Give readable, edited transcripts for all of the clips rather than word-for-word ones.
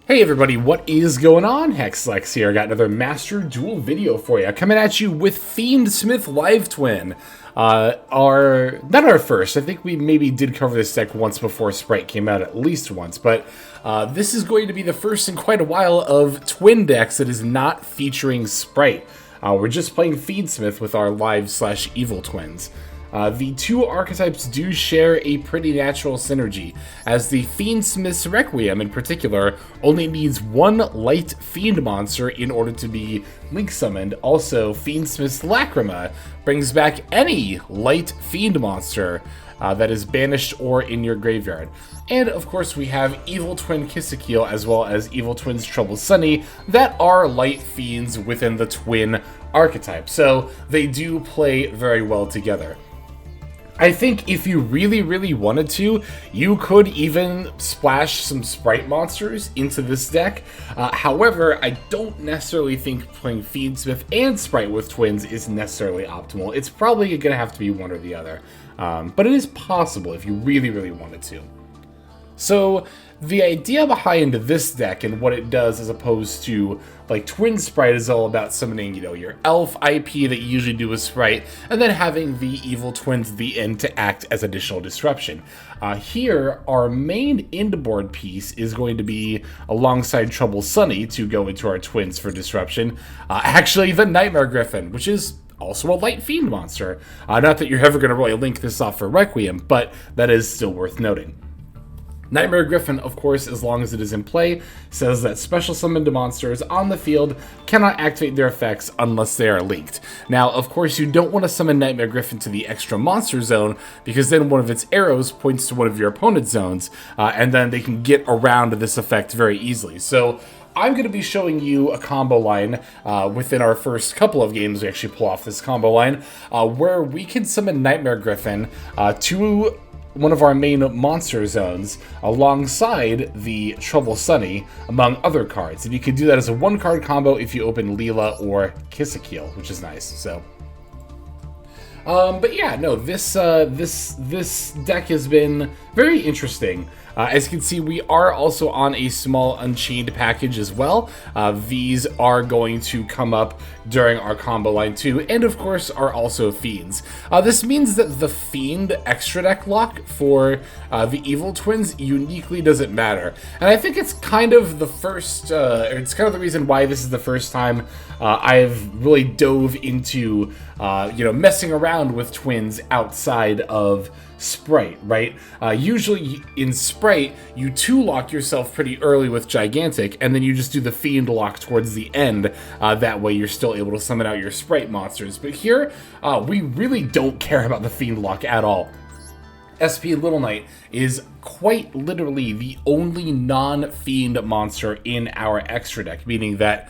Hey everybody, what is going on? Hexlex here. I got another Master Duel video for you. Coming at you with Fiendsmith Live Twin. Not our first. I think we maybe did cover this deck once before Sprite came out, at least once. But this is going to be the first in quite a while of twin decks that is not featuring Sprite. We're just playing Fiendsmith with our live/evil twins. The two archetypes do share a pretty natural synergy, as the Fiendsmith's Requiem in particular only needs one light fiend monster in order to be link summoned. Also, Fiendsmith's Lacrima brings back any light fiend monster that is banished or in your graveyard. And of course we have Evil Twin Kisakeel as well as Evil Twin's Trouble Sunny that are light fiends within the twin archetype, so they do play very well together. I think if you really wanted to, you could even splash some Sprite monsters into this deck. However, I don't necessarily think playing Fiendsmith and Sprite with twins is necessarily optimal. It's probably going to have to be one or the other. But it is possible if you really wanted to. So the idea behind this deck and what it does as opposed to like Twin Sprite is all about summoning, your elf IP that you usually do with Sprite, and then having the evil twins at the end to act as additional disruption. Here, our main end board piece is going to be alongside Trouble Sunny to go into our twins for disruption. Actually, the Nightmare Gryphon, which is also a light fiend monster. Not that you're ever going to really link this off for Requiem, but that is still worth noting. Nightmare Gryphon, of course, as long as it is in play, says that special summoned monsters on the field cannot activate their effects unless they are linked. Now, of course, you don't want to summon Nightmare Gryphon to the extra monster zone, because then one of its arrows points to one of your opponent's zones, and then they can get around this effect very easily. So I'm going to be showing you a combo line within our first couple of games. We actually pull off this combo line where we can summon Nightmare Gryphon to one of our main monster zones alongside the Trouble Sunny, among other cards. And you can do that as a one-card combo if you open Leela or Kisakeel, which is nice. So, but yeah, no, this deck has been very interesting. As you can see, we are also on a small Unchained package as well. These are going to come up during our combo line too, and of course are also Fiends. This means that the Fiend extra deck lock for the Evil Twins uniquely doesn't matter. And I think it's kind of the first, it's kind of the reason why this is the first time I've really dove into, messing around with twins outside of Sprite, right? Usually in Sprite, you 2-lock yourself pretty early with Gigantic, and then you just do the Fiend lock towards the end. That way you're still able to summon out your Sprite monsters. But here, we really don't care about the Fiend lock at all. SP Little Knight is quite literally the only non-Fiend monster in our extra deck, meaning that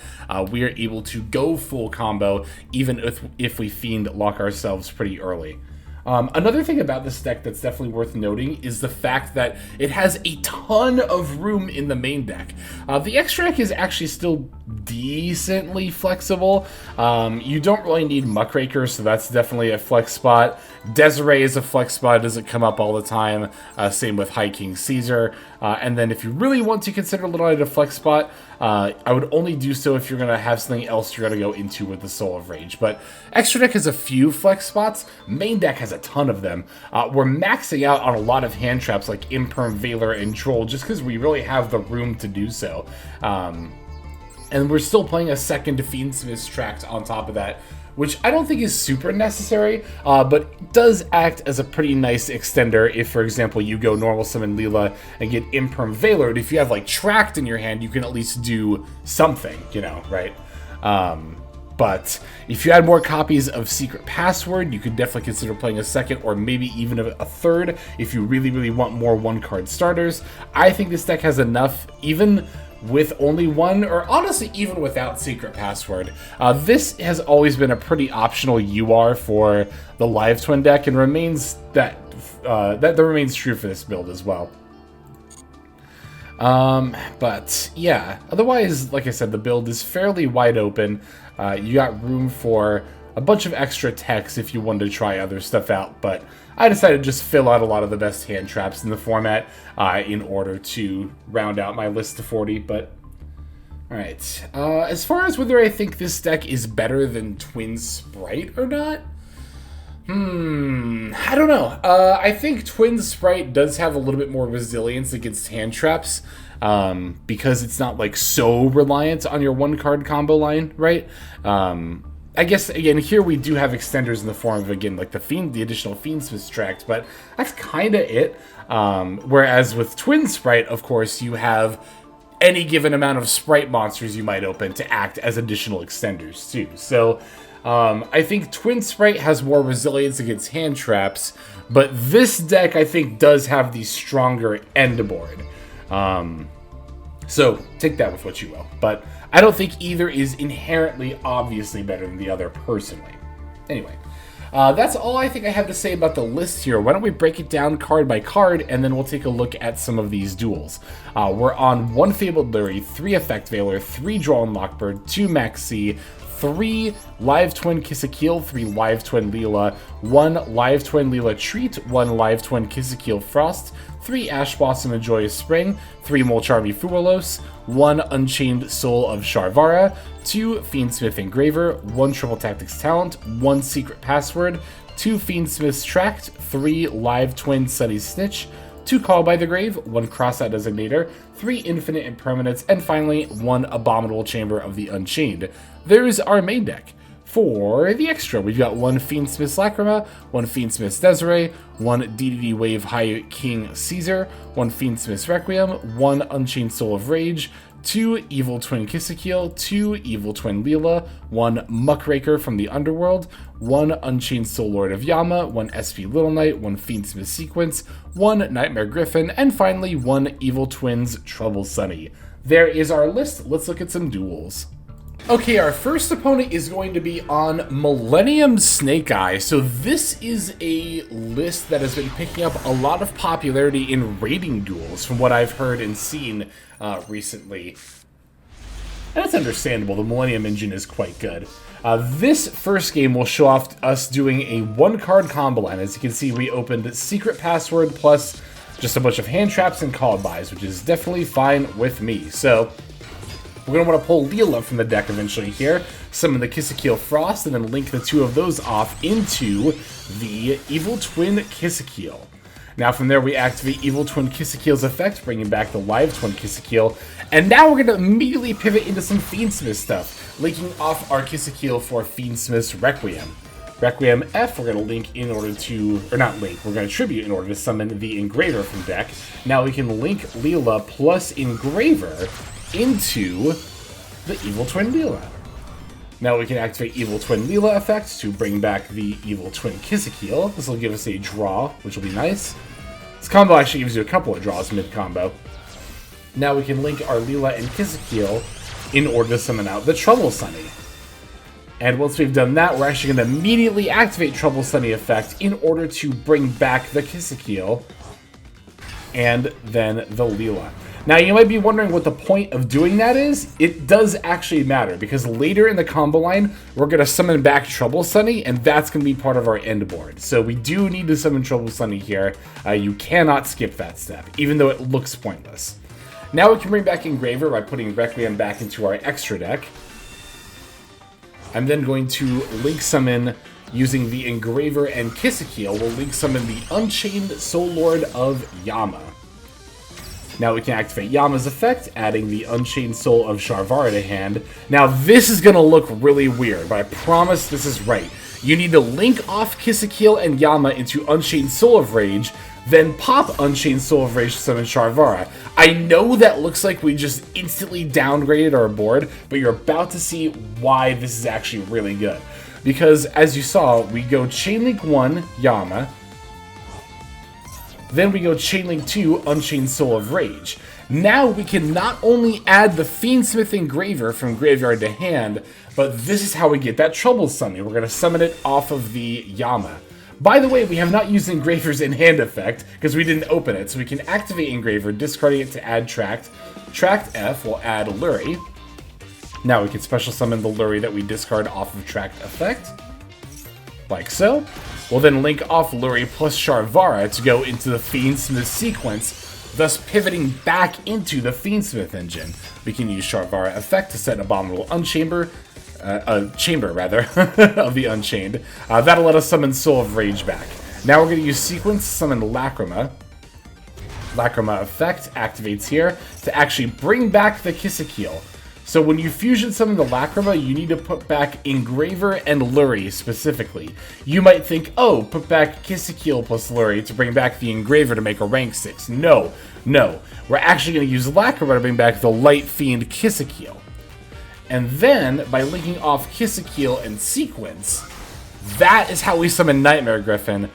we are able to go full combo even if we Fiend lock ourselves pretty early. Another thing about this deck that's definitely worth noting is the fact that it has a ton of room in the main deck. The extra deck is actually still decently flexible. You don't really need Muckraker, so that's definitely a flex spot. Desiree is a flex spot, doesn't come up all the time. Same with High King Caesar. And then if you really want to consider Little Knight a flex spot, I would only do so if you're going to have something else you're going to go into with the Soul of Rage. But extra deck has a few flex spots. Main deck has a ton of them. We're maxing out on a lot of hand traps like Imperm, Valor, and Troll just because we really have the room to do so. And we're still playing a second Fiendsmith's Tract on top of that, which I don't think is super necessary, but does act as a pretty nice extender if, for example, you go normal summon Leela and get Imperm Valored. If you have, like, Tract in your hand, you can at least do something, right? But if you add more copies of Secret Password, you could definitely consider playing a second or maybe even a third if you really want more one-card starters. I think this deck has enough, even with only one, or honestly even without Secret Password. This has always been a pretty optional UR for the Live Twin deck, and remains that remains true for this build as well. But yeah, otherwise, like I said, the build is fairly wide open. You got room for a bunch of extra techs if you wanted to try other stuff out, but I decided to just fill out a lot of the best hand traps in the format in order to round out my list to 40, but Alright, as far as whether I think this deck is better than Twin Sprite or not, I don't know. I think Twin Sprite does have a little bit more resilience against hand traps, because it's not like so reliant on your one card combo line, right? I guess again here we do have extenders in the form of again like the additional Fiendsmith tract, but that's kind of it. Whereas with Twin Sprite, of course, you have any given amount of sprite monsters you might open to act as additional extenders too. So I think Twin Sprite has more resilience against hand traps, but this deck I think does have the stronger end board. So take that with what you will. But I don't think either is inherently obviously better than the other personally. Anyway, that's all I think I have to say about the list here. Why don't we break it down card by card, and then we'll take a look at some of these duels. We're on 1 Fabled Lurie, 3 Effect Veiler, 3 Droll and Lockbird, 2 Maxi, 3 Live Twin Kissekeel, 3 Live Twin Leela, 1 Live Twin Leela Treat, 1 Live Twin Kissekeel Frost, 3 Ash Blossom and Joyous Spring, 3 Molcharmy Fuwalos, 1 Unchained Soul of Sharvara, 2 Fiendsmith Engraver, 1 Triple Tactics Talent, 1 Secret Password, 2 Fiendsmith's Tract, 3 Live Twin Sunny Snitch, 2 Call by the Grave, 1 Crossout Designator, 3 Infinite Impermanence, and finally 1 Abominable Chamber of the Unchained. There's our main deck. For the extra, we've got 1 Fiendsmith's Lacrima, 1 Fiendsmith's Desiree, 1 DDD Wave High King Caesar, 1 Fiendsmith's Requiem, 1 Unchained Soul of Rage, 2 Evil Twin Kissekeel, 2 Evil Twin Leela, 1 Muckraker from the Underworld, 1 Unchained Soul Lord of Yama, 1 SP Little Knight, 1 Fiendsmith Sequence, 1 Nightmare Gryphon, and finally 1 Evil Twins Trouble Sunny. There is our list. Let's look at some duels. Okay, our first opponent is going to be on Millennium Snake Eye. So this is a list that has been picking up a lot of popularity in raiding duels from what I've heard and seen recently. And that's understandable. The Millennium engine is quite good. This first game will show off us doing a 1-card combo line. As you can see, we opened Secret Password plus just a bunch of hand traps and call buys, which is definitely fine with me. So we're going to want to pull Leela from the deck eventually here, summon the Kissekeel Frost, and then link the 2 of those off into the Evil Twin Kissekeel. Now from there we activate Evil Twin Kissekeel's effect, bringing back the Live Twin Kissekeel, and now we're going to immediately pivot into some Fiendsmith stuff, linking off our Kissekeel for Fiendsmith's Requiem. Requiem F, we're going to link in order to, or not link, we're going to tribute in order to summon the Engraver from deck. Now we can link Leela plus Engraver into the Evil Twin Leela. Now we can activate Evil Twin Leela effect to bring back the Evil Twin Kissekeel. This will give us a draw, which will be nice. This combo actually gives you a couple of draws mid-combo. Now we can link our Leela and Kissekeel in order to summon out the Trouble Sunny. And once we've done that, we're actually going to immediately activate Trouble Sunny effect in order to bring back the Kissekeel and then the Leela. Now, you might be wondering what the point of doing that is. It does actually matter, because later in the combo line, we're going to summon back Trouble Sunny, and that's going to be part of our end board. So we do need to summon Trouble Sunny here. You cannot skip that step, even though it looks pointless. Now we can bring back Engraver by putting Requiem back into our extra deck. I'm then going to link summon using the Engraver and Kissekeel. We'll link summon the Unchained Soul Lord of Yama. Now we can activate Yama's effect, adding the Unchained Soul of Sharvara to hand. Now this is going to look really weird, but I promise this is right. You need to link off Kissekeel and Yama into Unchained Soul of Rage, then pop Unchained Soul of Rage to summon Sharvara. I know that looks like we just instantly downgraded our board, but you're about to see why this is actually really good. Because as you saw, we go Chainlink 1, Yama, then we go Chainlink 2, Unchained Soul of Rage. Now we can not only add the Fiendsmith Engraver from graveyard to hand, but this is how we get that Trouble Sunny. We're going to summon it off of the Yama. By the way, we have not used Engraver's in-hand effect, because we didn't open it, so we can activate Engraver, discarding it to add Tract. Tract F will add Lurie. Now we can special summon the Lurie that we discard off of Tract effect, like so. We'll then link off Lurie plus Sharvara to go into the Fiendsmith Sequence. thus pivoting back into the Fiendsmith engine. We can use Sharvara Effect to set an Abominable Chamber rather, of the Unchained. That'll let us summon Soul of Rage back. Now we're going to use Sequence to summon Lacrima. Lacrima Effect activates here to actually bring back the Kissekeel. So when you fusion summon the Lacrima, you need to put back Engraver and Lurie specifically. You might think, oh, put back Kissekeel plus Lurie to bring back the Engraver to make a rank 6. No. We're actually going to use Lacrima to bring back the Light Fiend Kissekeel. And then, by linking off Kissekeel and Sequence, that is how we summon Nightmare Gryphon.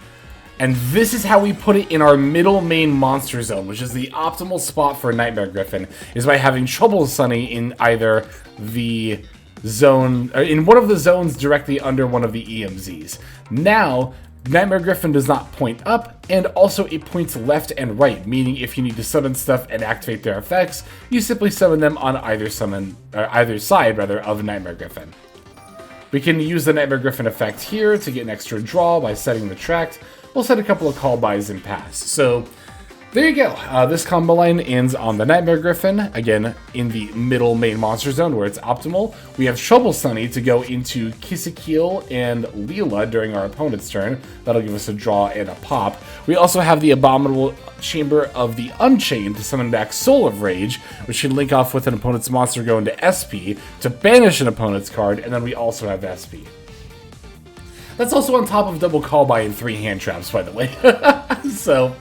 And this is how we put it in our middle main monster zone, which is the optimal spot for Nightmare Gryphon, is by having Trouble Sunny in either the zone, or in one of the zones directly under one of the EMZs. Now, Nightmare Gryphon does not point up, and also it points left and right, meaning if you need to summon stuff and activate their effects, you simply summon them on either side of Nightmare Gryphon. We can use the Nightmare Gryphon effect here to get an extra draw by setting the tract. We'll set a couple of call buys and pass. So there you go. This combo line ends on the Nightmare Gryphon, again, in the middle main monster zone where it's optimal. We have Trouble Sunny to go into Kissekeel and Leela during our opponent's turn. That'll give us a draw and a pop. We also have the Abominable Chamber of the Unchained to summon back Soul of Rage, which should link off with an opponent's monster go into SP to banish an opponent's card, and then we also have SP. That's also on top of double call by and 3 hand traps, by the way. So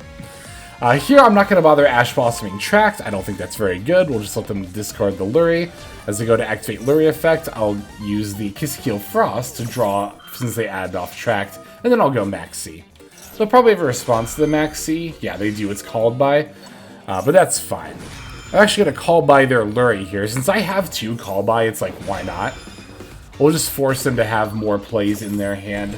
here I'm not going to bother Ash Blossoming Tract. I don't think that's very good. We'll just let them discard the Lurie. As they go to activate Lurie effect, I'll use the Kissekeel Frost to draw since they added off Tract, and then I'll go Max C. They'll probably have a response to the Max C. Yeah, they do. It's called by, but that's fine. I'm actually going to call by their Lurie here. Since I have 2 call by, it's like, why not? We'll just force them to have more plays in their hand.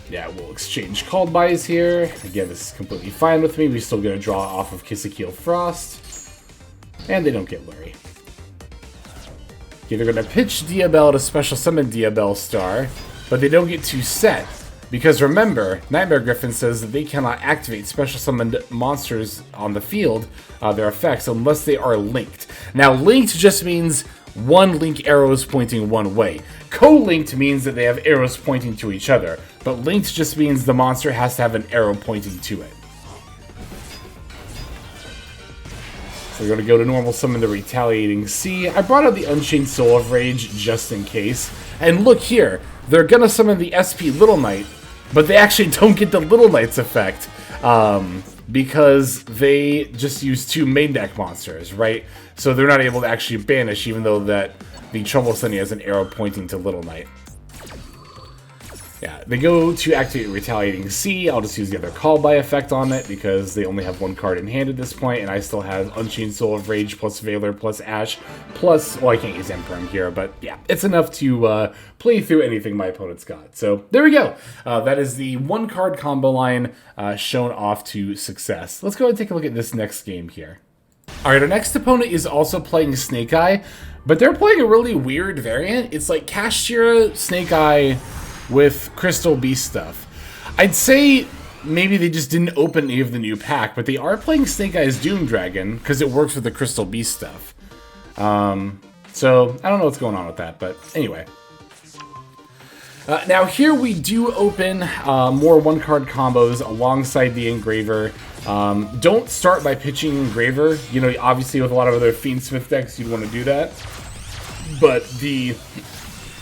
Yeah, we'll exchange called buys here. Again, this is completely fine with me. We still get a draw off of Kissekeel Frost. And they don't get Lurie. Okay, they're going to pitch Diabell to special summon Diabell Star, but they don't get to set. Because remember, Nightmare Gryphon says that they cannot activate special summoned monsters on the field, their effects, unless they are linked. Now, linked just means one link arrow is pointing one way. Co-linked means that they have arrows pointing to each other, but linked just means the monster has to have an arrow pointing to it. So we're going to go to normal summon the Retaliating Sea. I brought out the Unchained Soul of Rage just in case. And look here, they're going to summon the SP Little Knight, but they actually don't get the Little Knight's effect because they just use 2 main deck monsters, right? So they're not able to actually banish, even though that the Trouble Sunny has an arrow pointing to Little Knight. Yeah, they go to activate Retaliating Sea. I'll just use the other call by effect on it because they only have 1 card in hand at this point, and I still have Unchained Soul of Rage plus Valor plus Ash plus, well, I can't use Emperor here, but yeah, it's enough to play through anything my opponent's got. So there we go. That is the 1 card combo line shown off to success. Let's go ahead and take a look at this next game here. Alright, our next opponent is also playing Snake Eye, but they're playing a really weird variant. It's like Kashtira, Snake Eye with Crystal Beast stuff. I'd say maybe they just didn't open any of the new pack, but they are playing Snake Eye's Doom Dragon because it works with the Crystal Beast stuff. So I don't know what's going on with that, but anyway. Now here we do open more 1-card combos alongside the Engraver. Don't start by pitching Engraver. You know, obviously with a lot of other Fiendsmith decks you'd want to do that. But the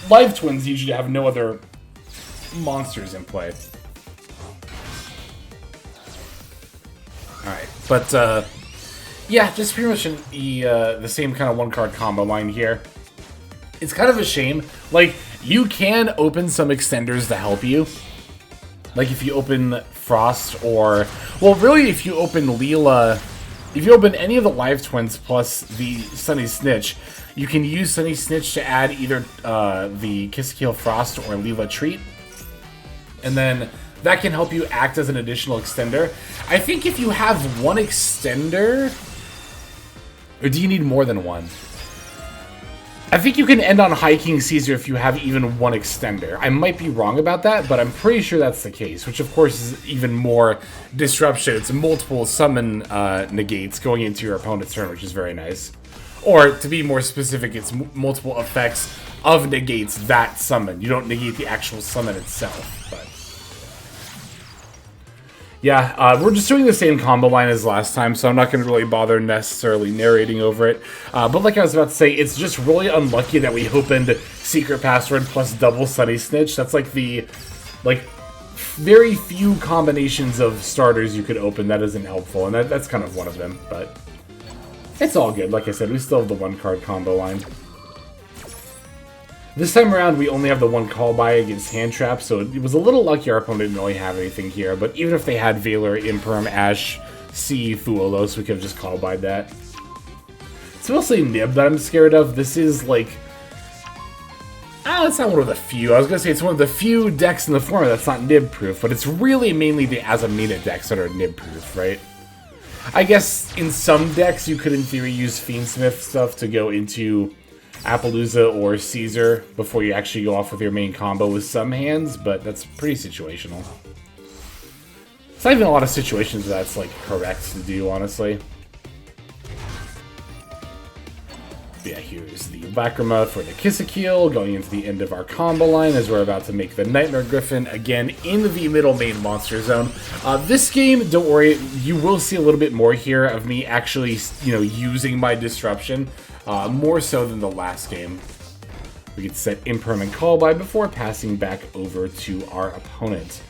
Live Twins usually have no other monsters in play. Alright, but yeah, just pretty much the same kind of 1-card combo line here. It's kind of a shame. Like, you can open some extenders to help you. Like if you open Frost or... Well, really, if you open Leela... If you open any of the Live Twins plus the Sunny Snitch, you can use Sunny Snitch to add either the Kissekeel Frost or Leela Treat. And then that can help you act as an additional extender. I think if you have 1 extender... Or do you need more than 1? I think you can end on High King Caesar if you have even one extender. I might be wrong about that, but I'm pretty sure that's the case, which of course is even more disruption. It's multiple summon negates going into your opponent's turn, which is very nice. Or, to be more specific, it's multiple effects of negates that summon. You don't negate the actual summon itself, but... yeah, we're just doing the same combo line as last time, so I'm not going to really bother necessarily narrating over it. But like I was about to say, it's just really unlucky that we opened Secret Password plus double Sunny Snitch. That's like the... very few combinations of starters you could open that isn't helpful, and that's kind of one of them, but... it's all good. Like I said, we still have the one-card combo line. This time around, we only have the one call by against hand traps, so it was a little lucky our opponent didn't really have anything here, but even if they had Valor, Imperm, Ash, C, Fuolos, we could have just call by that. It's mostly Nib that I'm scared of. This is like... it's not one of the few. I was going to say it's one of the few decks in the format that's not Nib-proof, but it's really mainly the Azamina decks that are Nib-proof, right? I guess in some decks you could in theory use Fiendsmith stuff to go into Appaloosa or Caesar before you actually go off with your main combo with some hands, but that's pretty situational. It's not even a lot of situations where that's like correct to do, honestly. But yeah, here's the Lacrima for the Kisakeel, going into the end of our combo line as we're about to make the Nightmare Gryphon again in the middle main monster zone. This game, don't worry, you will see a little bit more here of me actually, using my disruption, more so than the last game. We can set Imperm and Call by before passing back over to our opponent.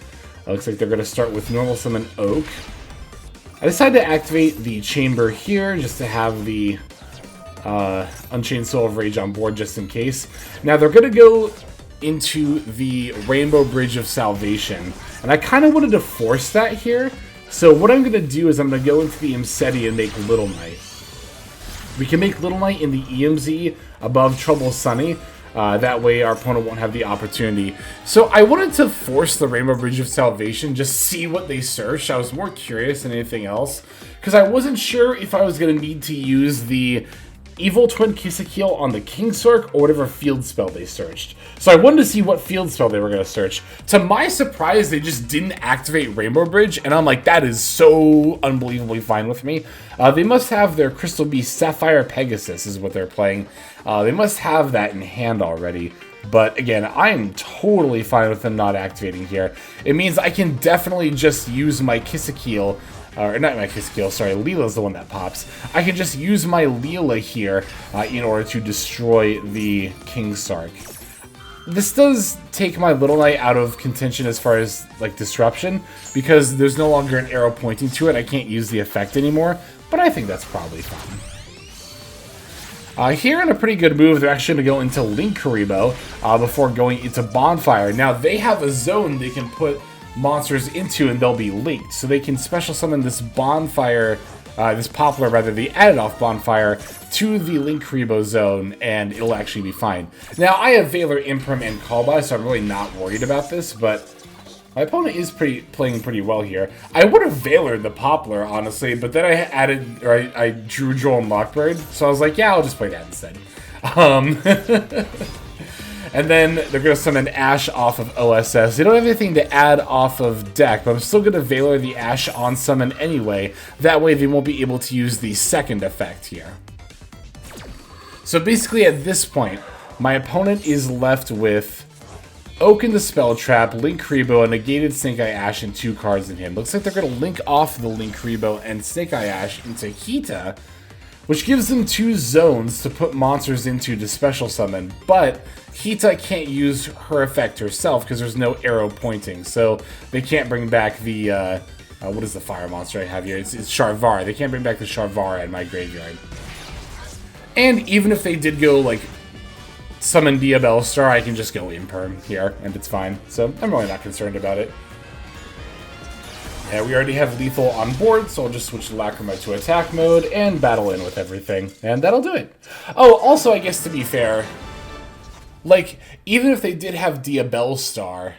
Looks like they're going to start with normal summon Oak. I decided to activate the Chamber here just to have the Unchained Soul of Rage on board just in case. Now they're going to go into the Rainbow Bridge of Salvation, and I kind of wanted to force that here. So what I'm going to do is I'm going to go into the Imseti and make Little Knight. We can make Little Knight in the EMZ above Trouble Sunny. That way our opponent won't have the opportunity. So I wanted to force the Rainbow Bridge of Salvation, just see what they searched. I was more curious than anything else, because I wasn't sure if I was going to need to use the Evil Twin Kisakeel on the Kingsark or whatever field spell they searched. So I wanted to see what field spell they were going to search. To my surprise, they just didn't activate Rainbow Bridge, and I'm like, that is so unbelievably fine with me. They must have their Crystal Beast Sapphire Pegasus is what they're playing. They must have that in hand already. But again, I am totally fine with them not activating here. It means I can definitely just use my Kisakeel, or not my Kisakeel, sorry, Leela's the one that pops. I can just use my Leela here in order to destroy the Kingsark. This does take my Little Knight out of contention as far as like disruption, because there's no longer an arrow pointing to it. I can't use the effect anymore, but I think that's probably fine. Here in a pretty good move, they're actually going to go into Link Karibo before going into Bonfire. Now, they have a zone they can put monsters into and they'll be linked. So they can special summon this Bonfire, this Poplar rather, the added off Bonfire to the Link Karibo zone and it'll actually be fine. Now, I have Valor, Imperm, and Callby, so I'm really not worried about this, but my opponent is playing pretty well here. I would have Valored the Poplar, honestly, but then I drew Joel and Lockbird, so I was like, yeah, I'll just play that instead. And then they're going to summon Ash off of OSS. They don't have anything to add off of deck, but I'm still going to Valor the Ash on summon anyway. That way they won't be able to use the second effect here. So basically at this point, my opponent is left with Oak in the Spell Trap, Link Karibo, a negated Snake Eye Ash, and 2 cards in hand. Looks like they're going to link off the Link Karibo and Snake Eye Ash into Hita, which gives them 2 zones to put monsters into to special summon, but Hita can't use her effect herself because there's no arrow pointing, so they can't bring back the, what is the fire monster I have here? It's Sharvar. They can't bring back the Sharvar in my graveyard. And even if they did go, like, summon Diabell Star, I can just go Imperm here, and it's fine. So I'm really not concerned about it. Yeah, we already have Lethal on board, so I'll just switch Lacrima to attack mode and battle in with everything, and that'll do it. Oh, also, I guess to be fair, like, even if they did have Diabell Star,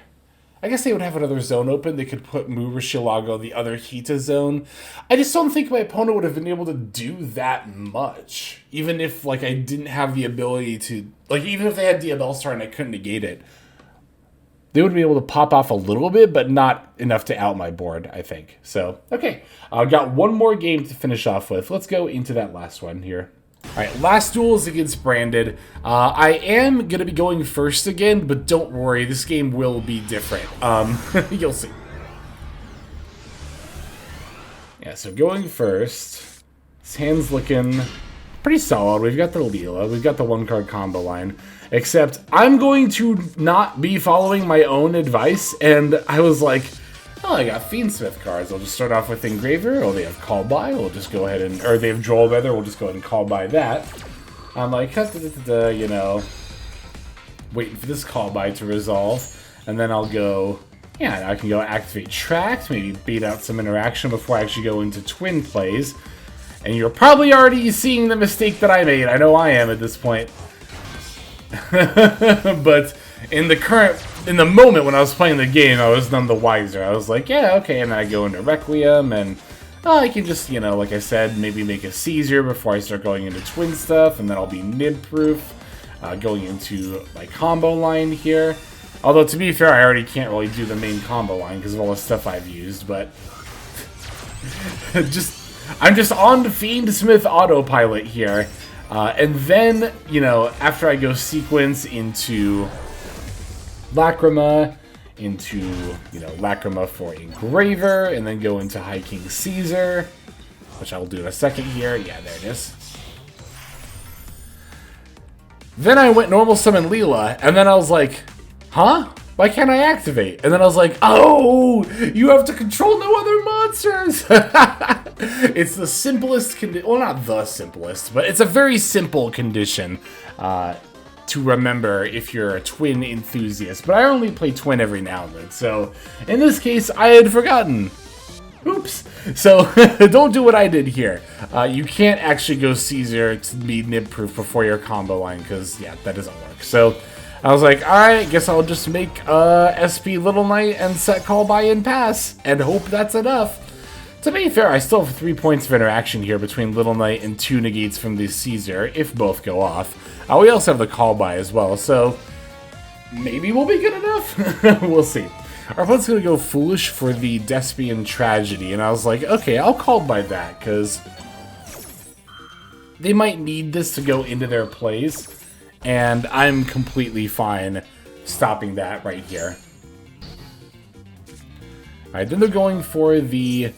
I guess they would have another zone open. They could put Murashilago the other Hita zone. I just don't think my opponent would have been able to do that much. Even if, like, I didn't have the ability to... Like, even if they had DML Star and I couldn't negate it, they would be able to pop off a little bit, but not enough to out my board, I think. So, okay. I've got one more game to finish off with. Let's go into that last one here. Alright, last duel is against Branded. I am going to be going first again, but don't worry, this game will be different. You'll see. Yeah, so going first. This hand's looking pretty solid. We've got the Leela, we've got the one-card combo line. Except, I'm going to not be following my own advice, and I was like, oh, I got Fiendsmith cards. I'll just start off with Engraver. Oh, they have Call By. We'll just go ahead and... Or they have Droll Weather. We'll just go ahead and Call By that. I'm like, you know, waiting for this Call By to resolve. And then I'll go... Yeah, I can go activate Tract, maybe beat out some interaction before I actually go into Twin plays. And you're probably already seeing the mistake that I made. I know I am at this point. But in the moment when I was playing the game, I was none the wiser. I was like, yeah, okay, and then I go into Requiem, and I can just, you know, like I said, maybe make a Seizure before I start going into Twin stuff, and then I'll be nib-proof, going into my combo line here. Although, to be fair, I already can't really do the main combo line because of all the stuff I've used, but... I'm just on the Fiendsmith autopilot here. And then, you know, after I go sequence into Lacrima, into, you know, Lacrima for Engraver, and then go into High King Caesar, which I'll do in a second here. Yeah, there it is. Then I went normal summon Leela, and then I was like, huh? Why can't I activate? And then I was like, oh, you have to control no other monsters. It's the simplest condition. Well, not the simplest, but it's a very simple condition to remember if you're a Twin enthusiast. But I only play Twin every now and then. So in this case, I had forgotten. Oops. So don't do what I did here. You can't actually go Caesar to be nib-proof before your combo line because, yeah, that doesn't work. So I was like, alright, guess I'll just make SP Little Knight and set Call By and pass, and hope that's enough. To be fair, I still have 3 points of interaction here between Little Knight and 2 negates from the Caesar, if both go off. We also have the Call By as well, so maybe we'll be good enough? We'll see. Our opponent's going to go Foolish for the Despian Tragedy, and I was like, okay, I'll Call By that, because they might need this to go into their plays. And I'm completely fine stopping that right here. Alright, then they're going for the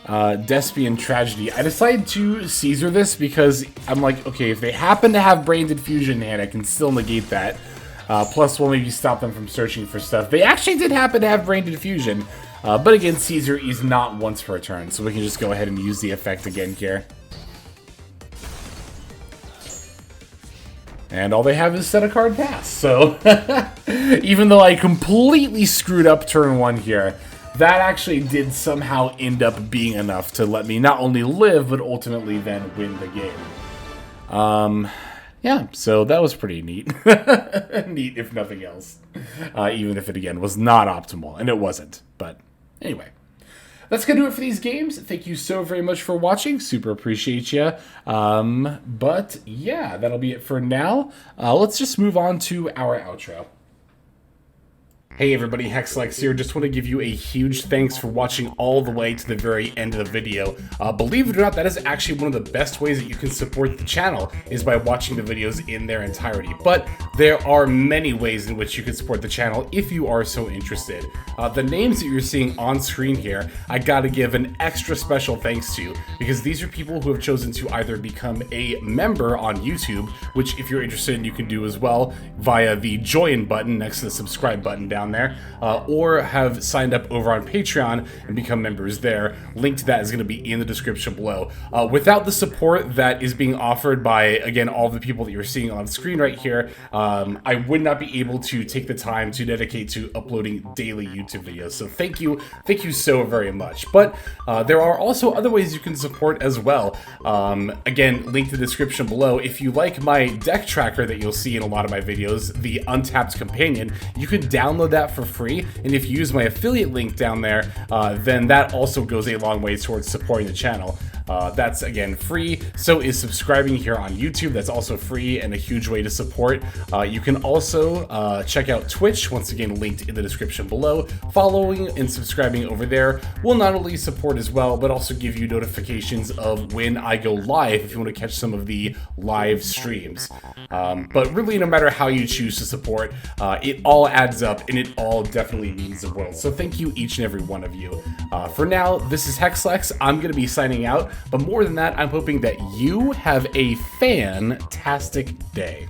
Despian Tragedy. I decided to Caesar this because I'm like, okay, if they happen to have Branded Fusion in hand, I can still negate that. Plus, we'll maybe stop them from searching for stuff. They actually did happen to have Branded Fusion. But again, Caesar is not once per turn, so we can just go ahead and use the effect again here. And all they have is set a card pass. So, even though I completely screwed up turn 1 here, that actually did somehow end up being enough to let me not only live, but ultimately then win the game. Yeah, so that was pretty neat. Neat, if nothing else. Even if it, again, was not optimal. And it wasn't. But, anyway. That's going to do it for these games. Thank you so very much for watching. Super appreciate you. But, yeah, that'll be it for now. Let's just move on to our outro. Hey everybody, Hexlex here. Just want to give you a huge thanks for watching all the way to the very end of the video. Believe it or not, that is actually one of the best ways that you can support the channel, is by watching the videos in their entirety. But there are many ways in which you can support the channel if you are so interested. The names that you're seeing on screen here, I gotta give an extra special thanks to, because these are people who have chosen to either become a member on YouTube, which if you're interested you can do as well via the join button next to the subscribe button down there, or have signed up over on Patreon and become members there. Link to that is going to be in the description below. Without the support that is being offered by, again, all the people that you're seeing on screen right here, I would not be able to take the time to dedicate to uploading daily YouTube videos. So thank you so very much. But there are also other ways you can support as well. Again, link to the description below. If you like my deck tracker that you'll see in a lot of my videos, the Untapped Companion, you can download download that for free, and if you use my affiliate link down there, then that also goes a long way towards supporting the channel. That's, again, free. So is subscribing here on YouTube. That's also free and a huge way to support. You can also check out Twitch, once again linked in the description below. Following and subscribing over there will not only support as well, but also give you notifications of when I go live if you want to catch some of the live streams. But really, no matter how you choose to support, it all adds up and it all definitely means the world. So thank you, each and every one of you. For now, this is Hexlex. I'm going to be signing out. But more than that, I'm hoping that you have a fantastic day.